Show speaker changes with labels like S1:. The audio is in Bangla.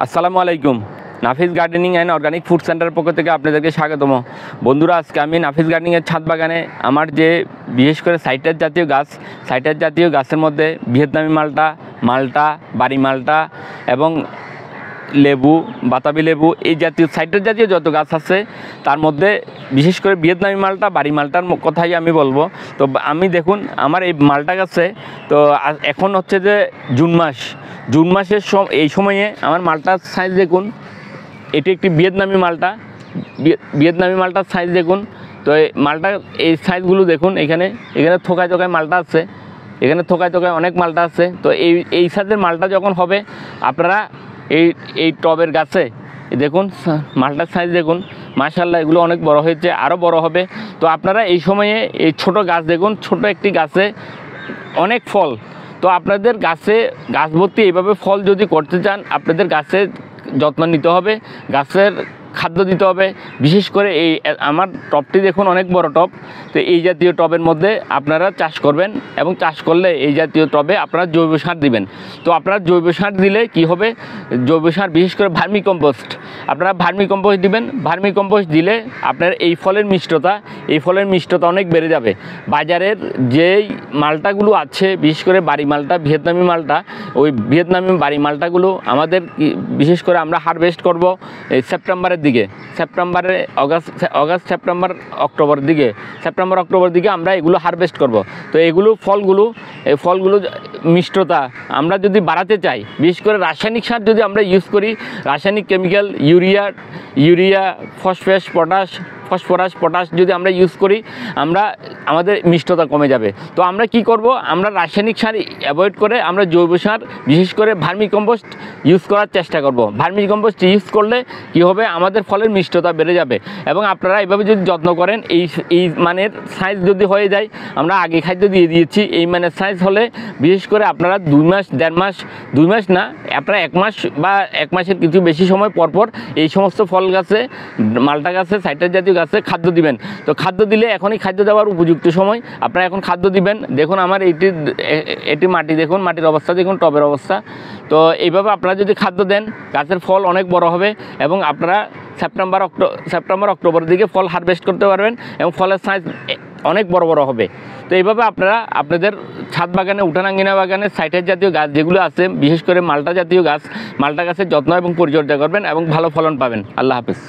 S1: আসসালামু আলাইকুম। নাফিস গার্ডেনিং অ্যান্ড অর্গানিক ফুড সেন্টারের পক্ষ থেকে আপনাদেরকে স্বাগতম। বন্ধুরা, আজকে আমি নাফিস গার্ডেনিংয়ের ছাদ বাগানে আমার যে বিশেষ করে সাইট্রাস জাতীয় গাছের মধ্যে ভিয়েতনামি মালটা, বাড়ি মালটা এবং লেবু, বাতাবি লেবু, এই জাতীয় সাইট্রাস জাতীয় যত গাছ আছে তার মধ্যে বিশেষ করে ভিয়েতনামি মালটা, বাড়ি মালটার কথাই আমি বলবো। তো আমি দেখুন আমার এই মালটা গাছে তো এখন হচ্ছে যে জুন মাসের এই সময়ে আমার মালটার সাইজ দেখুন। এটি একটি ভিয়েতনামি মালটার সাইজ দেখুন। তো এই মালটা এই সাইজগুলো দেখুন, এখানে থোকায় মালটা আছে, এখানে থোকায় অনেক মালটা আছে। তো এই সাইজের মালটা যখন হবে আপনারা এই টবের গাছে দেখুন মালটার সাইজ দেখুন, মাশাআল্লাহ এগুলো অনেক বড় হয়েছে, আরও বড় হবে। তো আপনারা এই সময়ে এই ছোট গাছ দেখুন, ছোট একটি গাছে অনেক ফল। তো আপনাদের গাছ ভর্তি এইভাবে ফল যদি করতে চান, আপনাদের গাছের যত্ন নিতে হবে, গাছের খাদ্য দিতে হবে। বিশেষ করে এই আমার টবটি দেখুন অনেক বড় টব। তো এই জাতীয় টবের মধ্যে আপনারা চাষ করবেন এবং চাষ করলে এই জাতীয় টবে আপনারা জৈব সার দিবেন। তো আপনারা জৈব সার দিলে কি হবে, জৈব সার বিশেষ করে ভার্মি কম্পোস্ট, আপনারা ভার্মি কম্পোস্ট দিবেন। ভার্মি কম্পোস্ট দিলে আপনার এই ফলের মিষ্টতা অনেক বেড়ে যাবে। বাজারের যেই মালটাগুলো আছে বিশেষ করে বাড়ি মালটা, ভিয়েতনামি মালটা, ওই ভিয়েতনামি বাড়ি মালটাগুলো আমাদের বিশেষ করে আমরা হারভেস্ট করব এই সেপ্টেম্বর সেপ্টেম্বর অক্টোবর দিকে আমরা এগুলো হারভেস্ট করব। তো এগুলো ফলগুলো মিষ্টতা আমরা যদি বাড়াতে চাই, বিশেষ করে রাসায়নিক সার যদি আমরা ইউজ করি, রাসায়নিক কেমিক্যাল ইউরিয়া ফসফরাস পটাশ যদি আমরা ইউজ করি, আমাদের মিষ্টতা কমে যাবে। তো আমরা কি করব, আমরা রাসায়নিক সার অ্যাভয়েড করে আমরা জৈব সার বিশেষ করে ভার্মি কম্পোস্ট ইউজ করার চেষ্টা করব। ভার্মি কম্পোস্ট ইউজ করলে কি হবে, আমাদের ফলের মিষ্টতা বেড়ে যাবে। এবং আপনারা এইভাবে যদি যত্ন করেন, এই মানের সাইজ যদি হয়ে যায়, আমরা আগে খাদ্য দিয়ে দিয়েছি, এই মানের সাইজ হলে বিশেষ করে আপনারা 2 মাস 1.5 মাস, 2 মাস না, আপনারা 1 মাস বা 1 মাসের কিছু বেশি সময় পরপর এই সমস্ত ফল গাছে, মালটা গাছে, সাইট্রাস জাতীয় গাছে খাদ্য দিবেন। তো খাদ্য দিলে এখনই খাদ্য দেওয়ার উপযুক্ত সময়, আপনারা এখন খাদ্য দিবেন। দেখুন আমার এটি মাটি দেখুন, মাটির অবস্থা দেখুন, টবের অবস্থা। তো এইভাবে আপনারা যদি খাদ্য দেন, গাছের ফল অনেক বড় হবে এবং আপনারা সেপ্টেম্বর অক্টোবর দিকে ফল হারভেস্ট করতে পারবেন এবং ফলের সাইজ অনেক বড় হবে। তো এইভাবে আপনারা আপনাদের ছাদ বাগানে, উঠানাঙ্গিনা বাগানে সাইট্রাস জাতীয় গাছ যেগুলো আছে, বিশেষ করে মালটা গাছের যত্ন এবং পরিচর্যা করবেন এবং ভালো ফলন পাবেন। আল্লাহ হাফেজ।